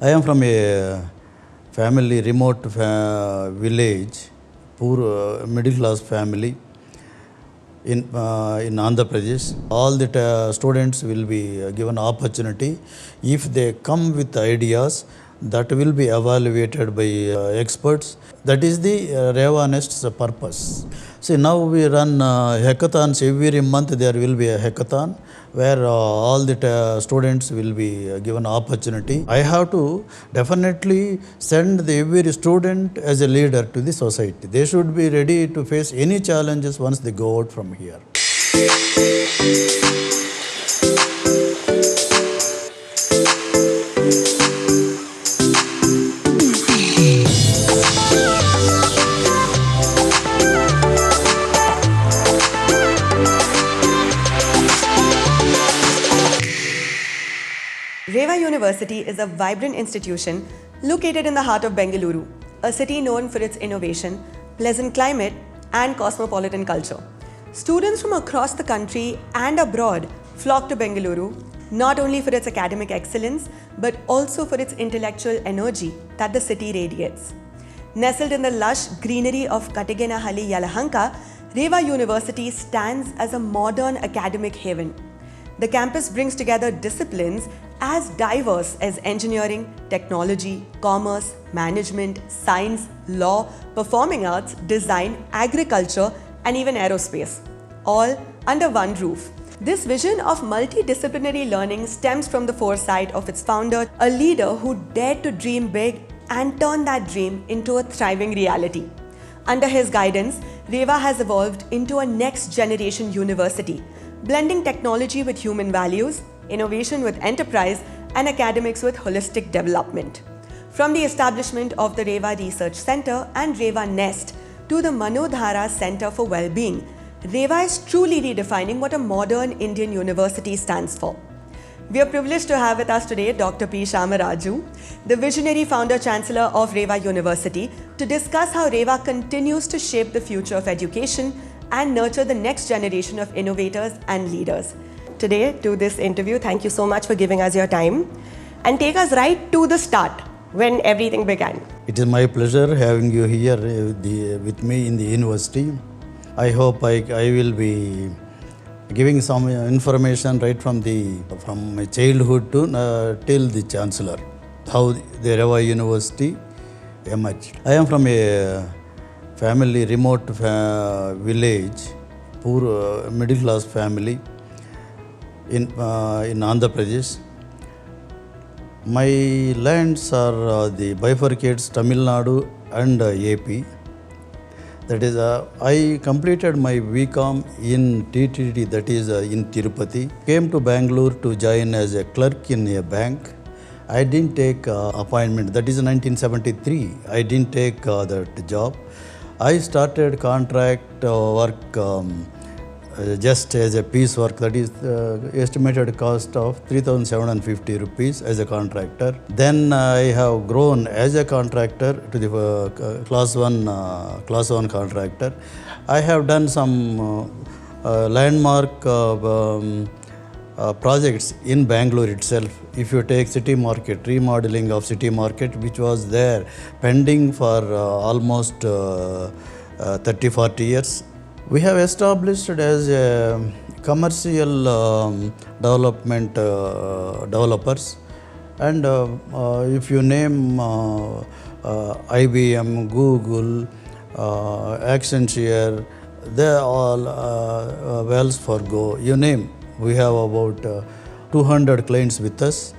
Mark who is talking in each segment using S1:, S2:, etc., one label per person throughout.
S1: I am from a family, remote village, poor middle class family in Andhra Pradesh. All the students will be given opportunity if they come with ideas that will be evaluated by experts. That is the REVA NEST's purpose. See, now we run hackathons every month. There will be a hackathon where all the students will be given opportunity. I have to definitely send every student as a leader to the society. They should be ready to face any challenges once they go out from here.
S2: REVA University is a vibrant institution located in the heart of Bengaluru, a city known for its innovation, pleasant climate, and cosmopolitan culture. Students from across the country and abroad flock to Bengaluru, not only for its academic excellence, but also for its intellectual energy that the city radiates. Nestled in the lush greenery of Kattigenahalli, Yelahanka, REVA University stands as a modern academic haven. The campus brings together disciplines as diverse as engineering, technology, commerce, management, science, law, performing arts, design, agriculture, and even aerospace, all under one roof. This vision of multidisciplinary learning stems from the foresight of its founder, a leader who dared to dream big and turn that dream into a thriving reality. Under his guidance, REVA has evolved into a next-generation university, blending technology with human values, innovation with enterprise, and academics with holistic development. From the establishment of the REVA Research Center and REVA NEST to the Manodhara Center for Wellbeing, REVA is truly redefining what a modern Indian university stands for. We are privileged to have with us today Dr. P. Shyama Raju, the visionary founder Chancellor of REVA University, to discuss how REVA continues to shape the future of education and nurture the next generation of innovators and leaders. Today, to this interview, thank you so much for giving us your time and take us right to the start, when everything began.
S1: It is my pleasure having you here with me in the university. I hope I will be giving some information right from my childhood to till the Chancellor, how the REVA University emerged. I am from a family, remote village, poor middle class family in Andhra Pradesh. My lands are the bifurcates Tamil Nadu and AP. That is, I completed my BCom in TTD, that is in Tirupati. Came to Bangalore to join as a clerk in a bank. I didn't take appointment, that is 1973. I didn't take that job. I started contract work just as a piece work, that is estimated cost of 3,750 rupees as a contractor. Then I have grown as a contractor to the class one contractor. I have done some landmark projects in Bangalore itself. If you take city market, remodeling of city market, which was there pending for almost 30-40 years. We have established it as a commercial development developers, and if you name IBM, Google, Accenture, they are all Wells Fargo, you name. We have about 200 clients with us,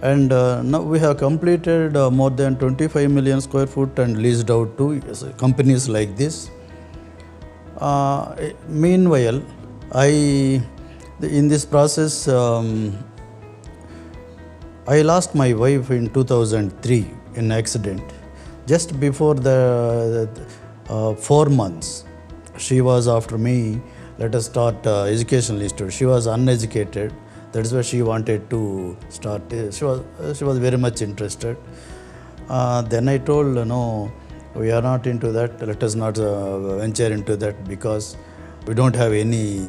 S1: and now we have completed more than 25 million square foot and leased out to companies like this. Meanwhile, in this process, I lost my wife in 2003 in an accident. Just before the 4 months, she was after me, let us start educationist. She was uneducated. That is why she wanted to start. She was very much interested. Then I told, no, we are not into that. Let us not venture into that because we don't have any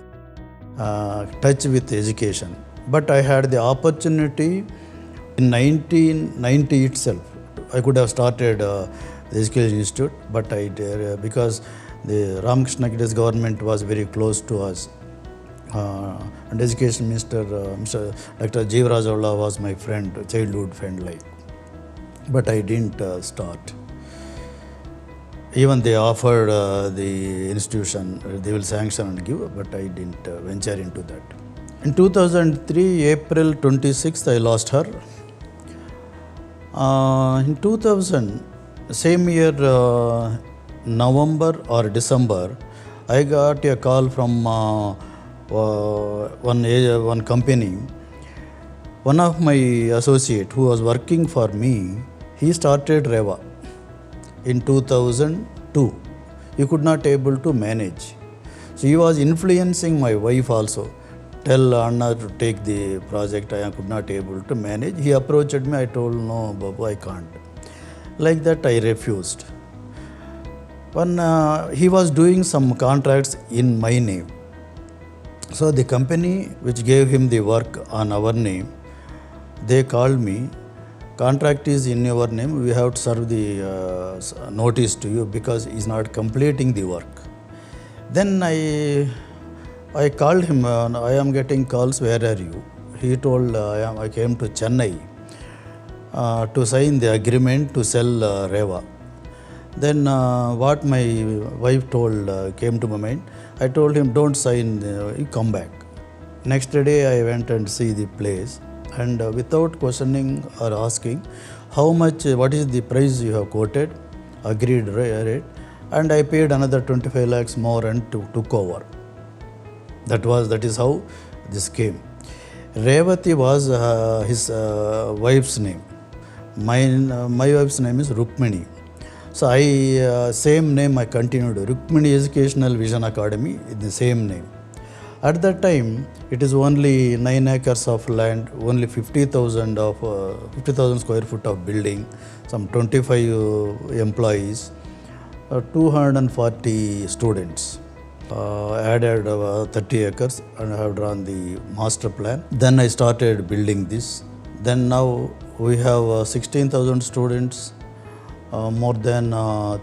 S1: touch with education. But I had the opportunity In 1990 itself, I could have started the Education Institute, but I did, because the Ramakrishna Kid's government was very close to us. And Education Minister, Mr. Dr. Jeev Rajola was my friend, childhood friend like. But I didn't start. Even they offered the institution, they will sanction and give, but I didn't venture into that. In 2003, April 26th, I lost her. In 2000, same year, November or December, I got a call from one company. One of my associate who was working for me, he started REVA in 2002. He could not able to manage. So he was influencing my wife also. Tell Anna to take the project, I could not able to manage. He approached me, I told no Babu, I can't. Like that I refused. When he was doing some contracts in my name. So the company which gave him the work on our name, they called me, contract is in your name, we have to serve the notice to you because he is not completing the work. Then I called him, I am getting calls, where are you? He told, I came to Chennai to sign the agreement to sell REVA. Then what my wife told came to my mind. I told him, don't sign, you come back. Next day I went and see the place, and without questioning or asking, how much, what is the price you have quoted, agreed rate, and I paid another 25 lakhs more and took over. That is how this came. Revati was his wife's name. My wife's name is Rukmini. So same name I continued, Rukmini Educational Vision Academy, the same name. At that time, it is only 9 acres of land, only 50,000 square foot of building, some 25 employees, 240 students. Added 30 acres and I have drawn the master plan. Then I started building this. Then now we have 16,000 students, more than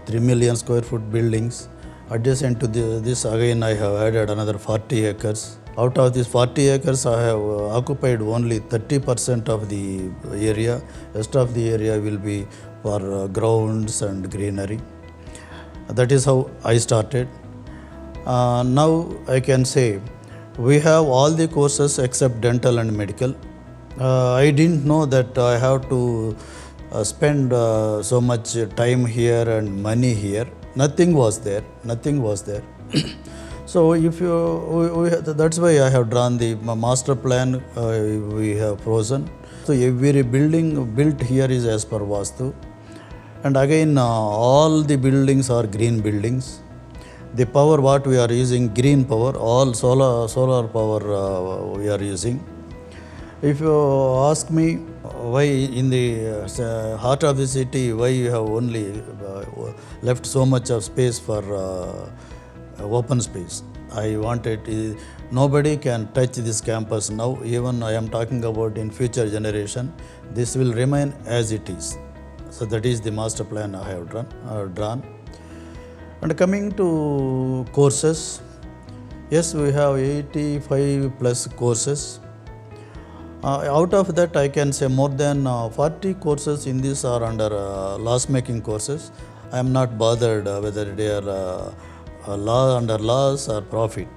S1: 3 million square foot buildings. Adjacent to this again I have added another 40 acres. Out of these 40 acres I have occupied only 30% of the area. Rest of the area will be for grounds and greenery. That is how I started. Now I can say we have all the courses except dental and medical. I didn't know that I have to spend so much time here and money here. Nothing was there. So if that's why I have drawn the master plan. We have frozen. So every building built here is as per Vastu. And again, all the buildings are green buildings. The power what we are using, green power, all solar power we are using. If you ask me why in the heart of the city, why you have only left so much of space for open space. I wanted, nobody can touch this campus now. Even I am talking about in future generation, this will remain as it is. So that is the master plan I have drawn. And coming to courses, yes, we have 85 plus courses. Out of that, I can say more than 40 courses in this are under loss-making courses. I am not bothered whether they are under loss or profit.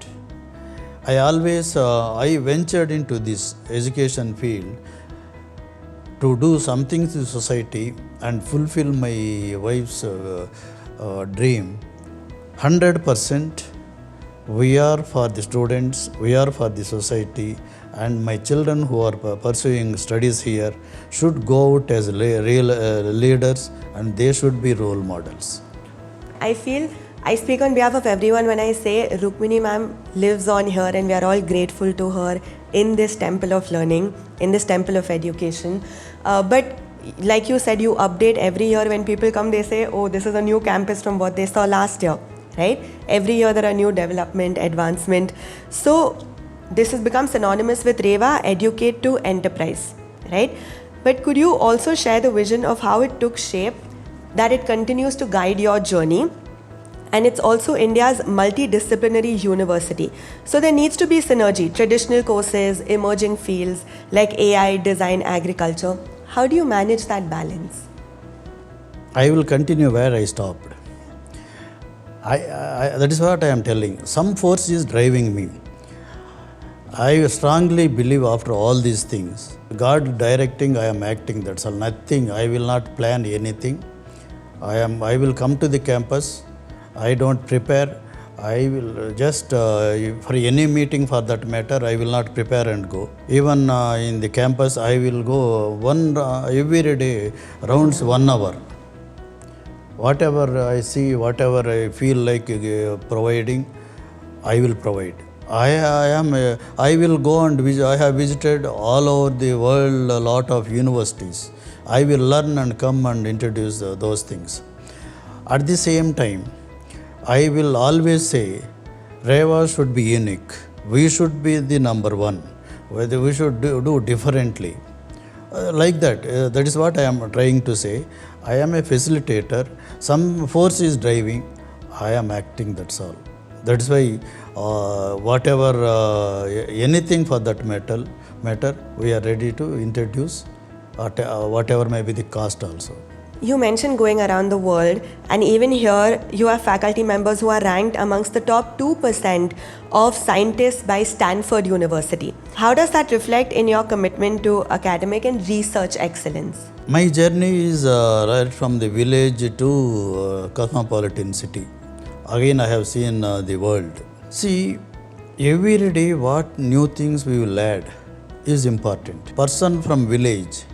S1: I ventured into this education field to do something to society and fulfill my wife's dream. 100% we are for the students, we are for the society, and my children who are pursuing studies here should go out as real leaders, and they should be role models.
S2: I feel I speak on behalf of everyone when I say Rukmini ma'am lives on here, and we are all grateful to her in this temple of learning, in this temple of education. But like you said, you update every year. When people come, they say, oh, this is a new campus from what they saw last year, right? Every year there are new development, advancement. So this has become synonymous with REVA, educate to enterprise, right? But could you also share the vision of how it took shape, that it continues to guide your journey? And it's also India's multidisciplinary university. So there needs to be synergy, traditional courses, emerging fields like AI, design, agriculture. How do you manage that balance?
S1: I will continue where I stopped. That is what I am telling. Some force is driving me. I strongly believe after all these things, God directing, I am acting, that's all. Nothing, I will not plan anything. I will come to the campus. I don't prepare. I will just, for any meeting for that matter, I will not prepare and go. Even in the campus, I will go every day, rounds 1 hour. Whatever I see, whatever I feel like providing, I will provide. I will go and visit. I have visited all over the world a lot of universities. I will learn and come and introduce those things. At the same time, I will always say, REVA should be unique. We should be the number one. Whether we should do differently. Like that. That is what I am trying to say. I am a facilitator. Some force is driving. I am acting, that's all. That's why anything for that matter, we are ready to introduce whatever may be the cost also.
S2: You mentioned going around the world, and even here you have faculty members who are ranked amongst the top 2% of scientists by Stanford University. How does that reflect in your commitment to academic and research excellence?
S1: My journey is right from the village to cosmopolitan city. Again, I have seen the world. See, every day what new things we will add is important. Person from village,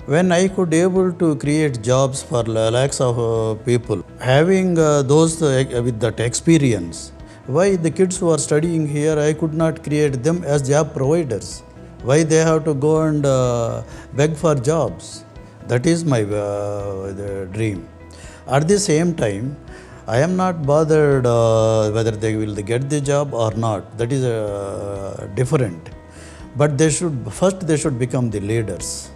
S1: when I could able to create jobs for lakhs of people, having those with that experience, why the kids who are studying here, I could not create them as job providers? Why they have to go and beg for jobs? That is my dream. At the same time, I am not bothered whether they will get the job or not. That is different. But they should become the leaders.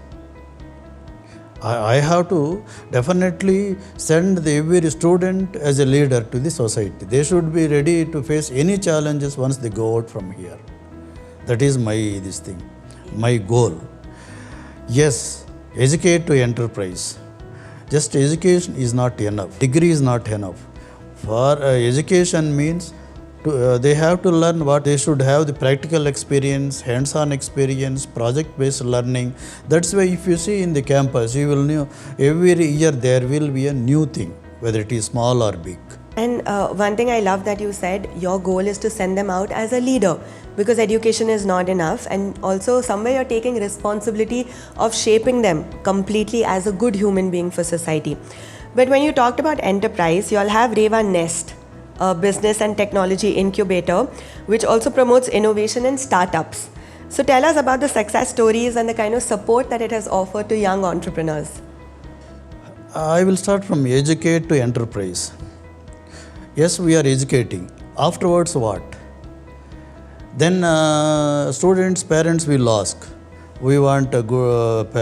S1: I have to definitely send every student as a leader to the society. They should be ready to face any challenges once they go out from here. That is my goal. Yes, educate to enterprise. Just education is not enough. Degree is not enough. For education means they have to learn what they should have, the practical experience, hands-on experience, project-based learning. That's why if you see in the campus, you will know every year there will be a new thing, whether it is small or big.
S2: And one thing I love that you said, your goal is to send them out as a leader, because education is not enough, and also somewhere you're taking responsibility of shaping them completely as a good human being for society. But when you talked about enterprise, you all have REVA NEST, a business and technology incubator, which also promotes innovation and startups. So tell us about the success stories and the kind of support that it has offered to young entrepreneurs.
S1: I will start from educate to enterprise. Yes, we are educating. Afterwards, what? Then students, parents will ask. We want a good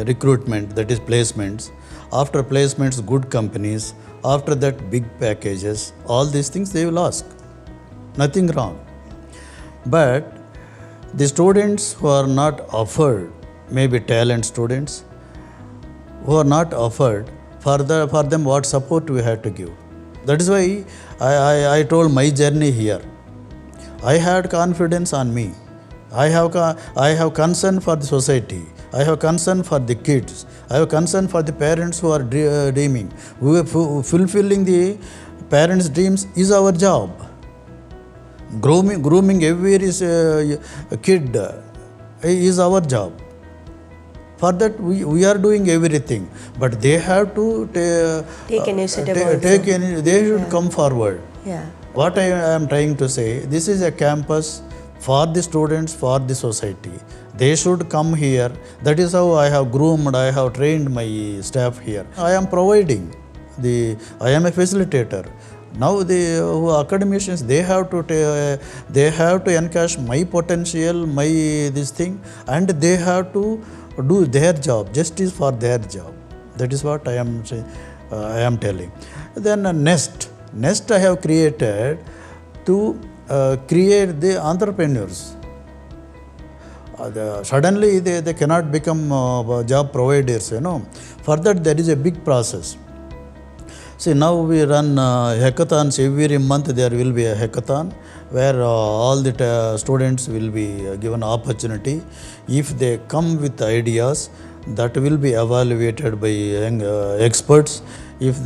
S1: recruitment, that is placements. After placements, good companies. After that, big packages. All these things they will ask. Nothing wrong. But the students who are not offered, maybe talent students, who are not offered, for them what support we have to give. That is why I told my journey here. I had confidence on me. I have concern for the society. I have concern for the kids. I have concern for the parents who are dreaming. Fulfilling the parents' dreams is our job. Grooming every kid is our job. For that, we are doing everything. But they have to
S2: take initiative.
S1: They should come forward.
S2: Yeah.
S1: What I am trying to say, this is a campus for the students, for the society. They should come here. That is how I have groomed, I have trained my staff here. I am providing. I am a facilitator. Now the academicians, they have to encash my potential, my this thing, and they have to do their job, justice for their job. That is what I am telling. Then Nest I have created to create the entrepreneurs. Suddenly they cannot become job providers, For that there is a big process. See, now we run hackathons. Every month there will be a hackathon where all the students will be given opportunity. If they come with ideas, that will be evaluated by experts. If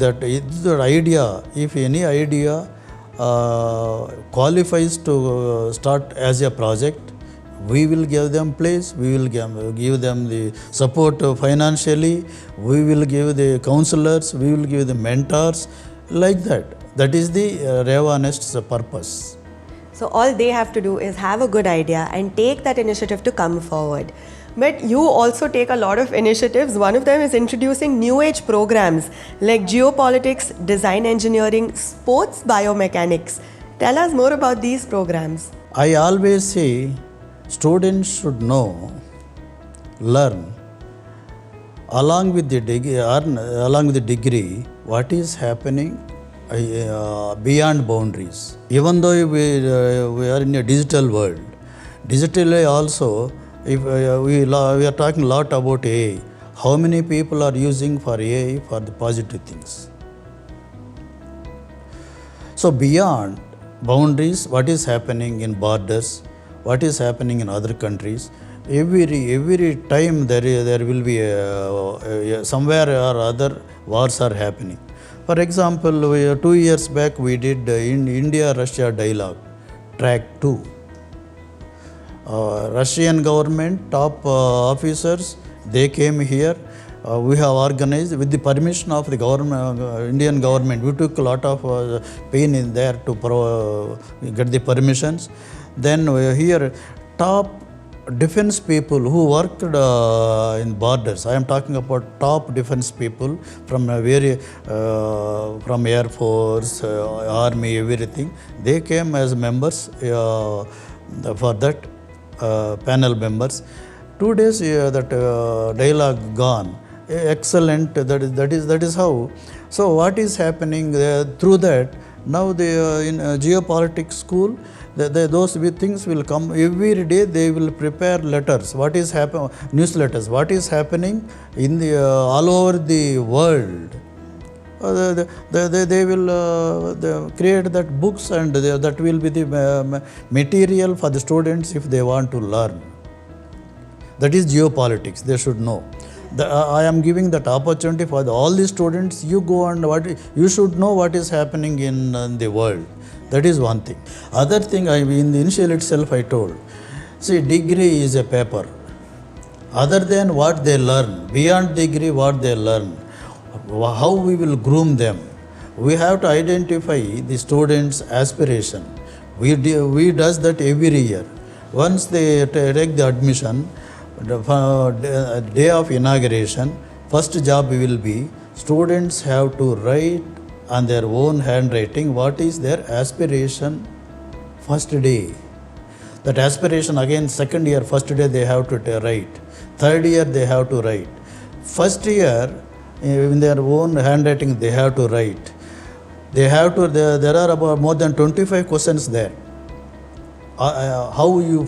S1: any idea qualifies to start as a project, we will give them place, we will give them the support financially, we will give the counselors, we will give the mentors, like that. That is the REVA NEST's purpose.
S2: So all they have to do is have a good idea and take that initiative to come forward. But you also take a lot of initiatives. One of them is introducing new age programs like geopolitics, design engineering, sports biomechanics. Tell us more about these programs.
S1: I always say students should know, learn, along with the degree, what is happening beyond boundaries. Even though we are in a digital world, digitally also, if we are talking a lot about AI, how many people are using for AI for the positive things? So beyond boundaries, what is happening in borders, what is happening in other countries, every time there will be somewhere or other wars are happening. For example, 2 years back we did in India-Russia dialogue, track 2. Russian government top officers, they came here. We have organized with the permission of the government, Indian government. We took a lot of pain in there to get the permissions. Then here top defense people who worked in borders. I am talking about top defense people from from Air Force, Army, everything. They came as members for that panel members. 2 days that dialogue gone. Excellent. That is how. So what is happening through that? Now in geopolitics school, those things will come every day. They will prepare letters. What is happening? Newsletters. What is happening in the all over the world? They will create that books, and that will be the material for the students if they want to learn. That is geopolitics. They should know. I am giving that opportunity for all the students. You go and you should know what is happening in the world. That is one thing. Other thing, in the initial itself I told, see, degree is a paper. Other than what they learn, beyond degree what they learn, how we will groom them. We have to identify the students' aspiration. We does that every year. Once they take the admission, the day of inauguration, first job will be students have to write on their own handwriting what is their aspiration first day. That aspiration again second year, first day they have to write. Third year they have to write. First year in their own handwriting they have to write. There are about more than 25 questions there. How you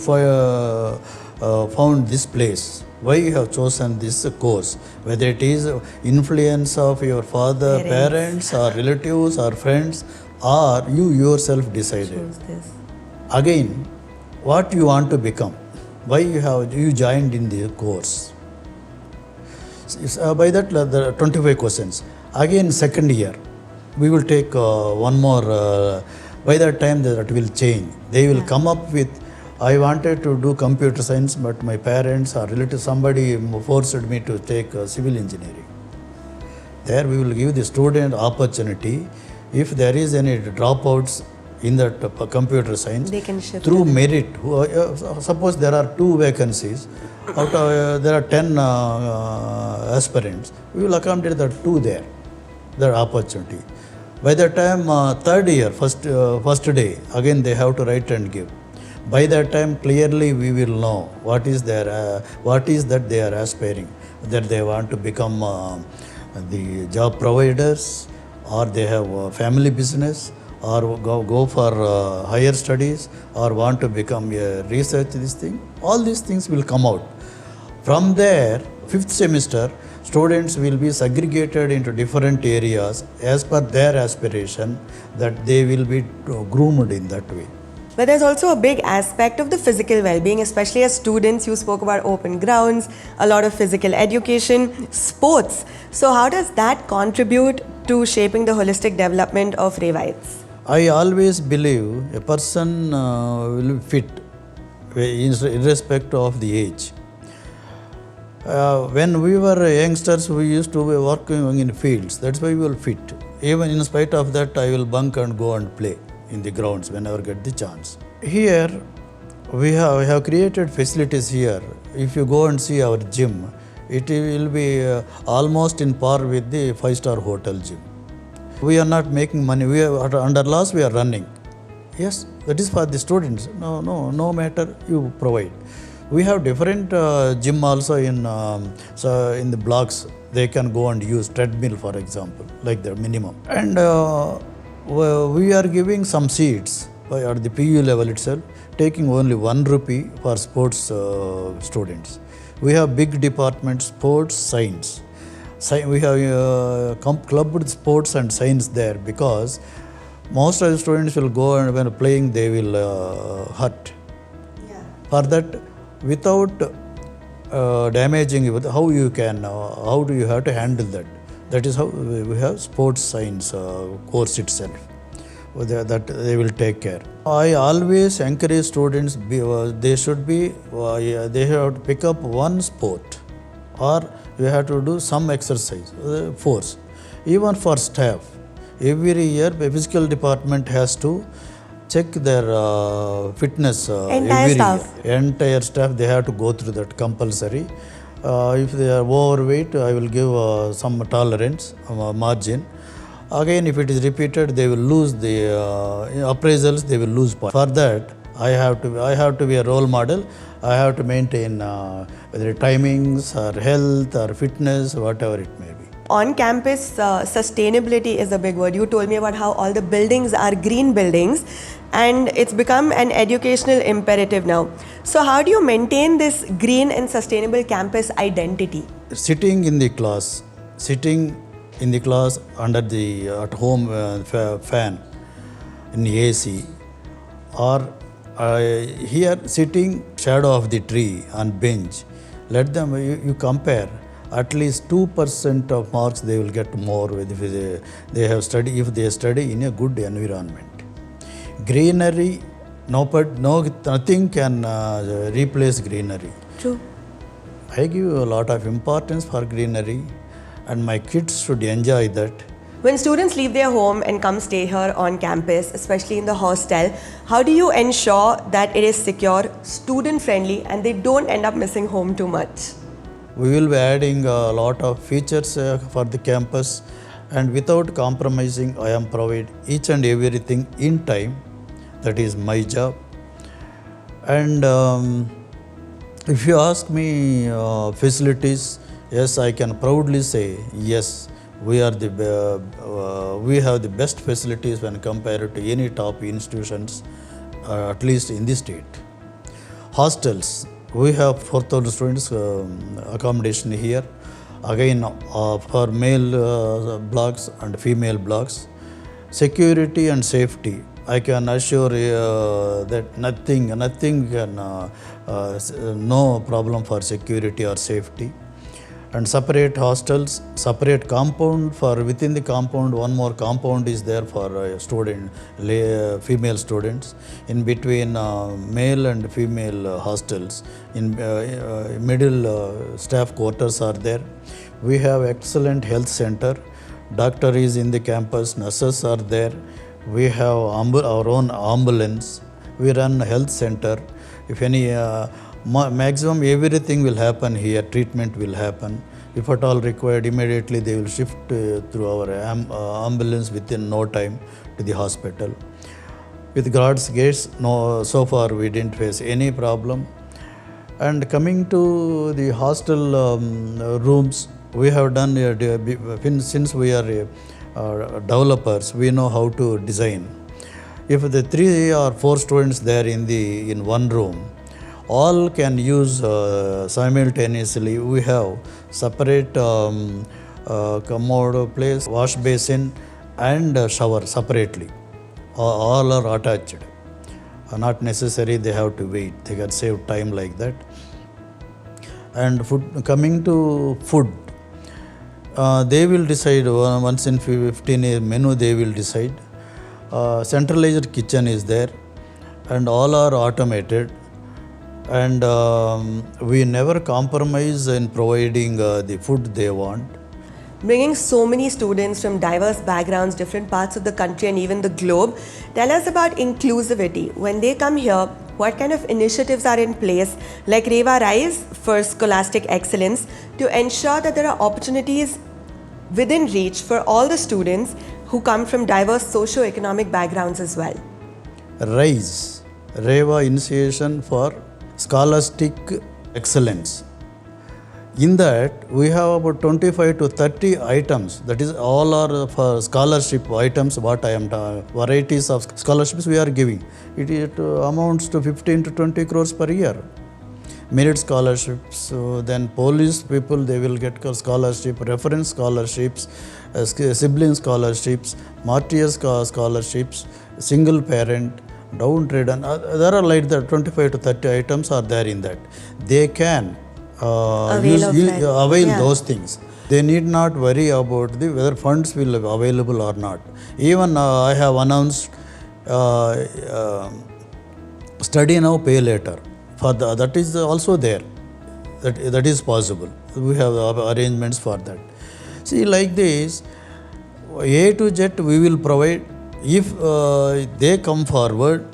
S1: found this place, why you have chosen this course, whether it is influence of your father, parents or relatives or friends, or you yourself decided. Again, what you want to become, why you joined in the course. By that the 25 questions. Again second year, we will take one more. By that time that will change. They will come up with, I wanted to do computer science, but my parents or relatives, somebody forced me to take civil engineering. There we will give the student opportunity. If there is any dropouts in that computer science,
S2: they can shift
S1: through merit. Suppose there are 2 vacancies, out of there are 10 aspirants. We will accommodate the 2 there, that opportunity. By the time third year, first day, again they have to write and give. By that time, clearly we will know what is that they are aspiring, that they want to become the job providers, or they have a family business, or go for higher studies, or want to become a research this thing. All these things will come out. From there, fifth semester, students will be segregated into different areas as per their aspiration, that they will be groomed in that way.
S2: But there's also a big aspect of the physical well-being, especially as students. You spoke about open grounds, a lot of physical education, sports. So how does that contribute to shaping the holistic development of REVAites?
S1: I always believe a person will fit irrespective of the age. When we were youngsters, we used to be working in fields. That's why we will fit. Even in spite of that, I will bunk and go and play in the grounds whenever I get the chance. Here, we have created facilities here. If you go and see our gym, it will be almost in par with the 5-star hotel gym. We are not making money. We are under loss. We are running. Yes, that is for the students. No matter you provide. We have different gym also in the blocks. They can go and use treadmill, for example, like the minimum. And we are giving some seats at the PU level itself, taking only 1 rupee for sports students. We have big departments, sports, science. We have clubbed sports and science there, because most of the students will go and when playing they will hurt. Yeah. For that, without damaging, how you can, how do you have to handle that? That is how we have sports science course itself, that they will take care. I always encourage students, they should be, they have to pick up one sport, or you have to do some exercise, force. Even for staff, every year the physical department has to check their fitness every year. Entire staff, they have to go through that compulsory. If they are overweight, I will give some tolerance margin. Again, if it is repeated, they will lose the appraisals, they will lose points. For that, I have to be a role model. I have to maintain whether timings or health or fitness, whatever it may be.
S2: On campus, sustainability is a big word. You told me about how all the buildings are green buildings, and it's become an educational imperative now. So how do you maintain this green and sustainable campus identity?
S1: Sitting in the class under the at home fan in AC, or here sitting shadow of the tree on bench. Let them, you compare. At least 2% of marks they will get more if they study in a good environment. Greenery, nothing can replace greenery.
S2: True.
S1: I give a lot of importance for greenery, and my kids should enjoy that.
S2: When students leave their home and come stay here on campus, especially in the hostel, how do you ensure that it is secure, student-friendly, and they don't end up missing home too much?
S1: We will be adding a lot of features for the campus, and without compromising, I am provide each and everything in time. That is my job. And if you ask me facilities, yes, I can proudly say yes. We have the best facilities when compared to any top institutions, at least in the state. Hostels. We have 4,000 students accommodation here. Again, for male blocks and female blocks. Security and safety. I can assure that nothing can, no problem for security or safety. And separate hostels, separate compound for within the compound. One more compound is there for female students. In between male and female hostels, in middle staff quarters are there. We have excellent health center. Doctor is in the campus. Nurses are there. We have our own ambulance. We run health center. If any maximum everything will happen here, treatment will happen. If at all required, immediately they will shift through our ambulance within no time to the hospital. With God's grace, no, so far we didn't face any problem. And coming to the hostel rooms, we have done since we are developers, we know how to design. If the 3 or 4 students there in one room, all can use simultaneously. We have separate commode place, wash basin, and shower separately. All are attached. Not necessary they have to wait. They can save time like that. And coming to food, they will decide once in 15 year menu. They will decide. Centralized kitchen is there, and all are automated. And we never compromise in providing the food they want.
S2: Bringing so many students from diverse backgrounds, different parts of the country and even the globe, tell us about inclusivity. When they come here, what kind of initiatives are in place, like REVA Rise for scholastic excellence, to ensure that there are opportunities within reach for all the students who come from diverse socio-economic backgrounds as well?
S1: RISE, REVA Initiation for Scholastic Excellence. In that, we have about 25 to 30 items. That is, all are for scholarship items. Varieties of scholarships we are giving. It amounts to 15 to 20 crores per year. Merit scholarships. So then police people, they will get scholarship, reference scholarships, sibling scholarships, martyrs scholarships, single parent, downtrodden. There are like that 25 to 30 items are there in that. They can avail those things. They need not worry about whether funds will be available or not. Even I have announced study now, pay later. For that is also there. That is possible. We have arrangements for that. See, like this, A to Z we will provide if they come forward.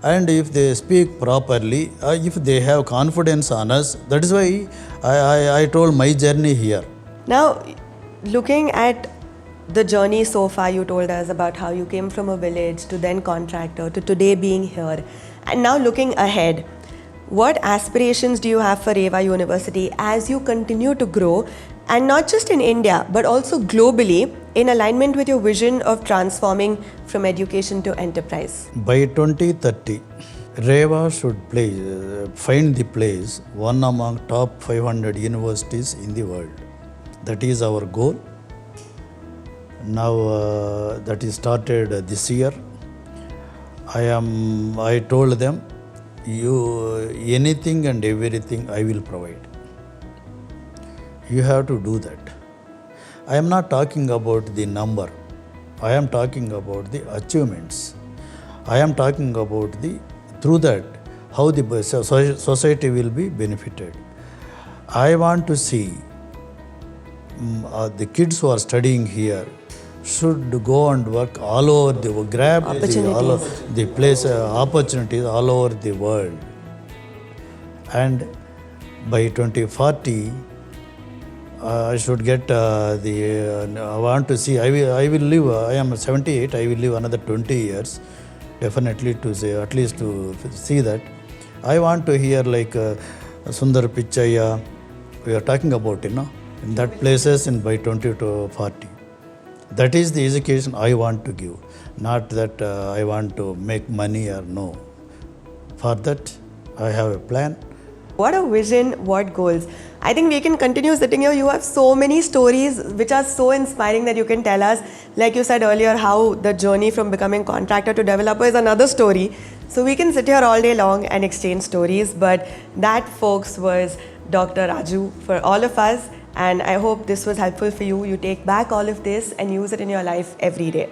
S1: And if they speak properly, if they have confidence on us, that is why I told my journey here.
S2: Now, looking at the journey so far, you told us about how you came from a village to then contractor to today being here. And now looking ahead, what aspirations do you have for REVA University as you continue to grow, and not just in India, but also globally, in alignment with your vision of transforming from education to enterprise?
S1: By 2030, REVA should find the place one among top 500 universities in the world. That is our goal. Now that is started this year. I told them, anything and everything I will provide. You have to do that. I am not talking about the number. I am talking about the achievements. I am talking about through that, how the society will be benefited. I want to see the kids who are studying here should go and work all over grab the place, opportunities all over the world. And by 2040, I should get I want to see, I will live, I am 78, I will live another 20 years, definitely to say, at least to see that. I want to hear like Sundar Pichaya, we are talking about, in that places by 20 to 40. That is the education I want to give, not that I want to make money or no. For that, I have a plan.
S2: What a vision, what goals. I think we can continue sitting here. You have so many stories which are so inspiring that you can tell us. Like you said earlier, how the journey from becoming contractor to developer is another story. So we can sit here all day long and exchange stories. But that, folks, was Dr. Raju for all of us. And I hope this was helpful for you. You take back all of this and use it in your life every day.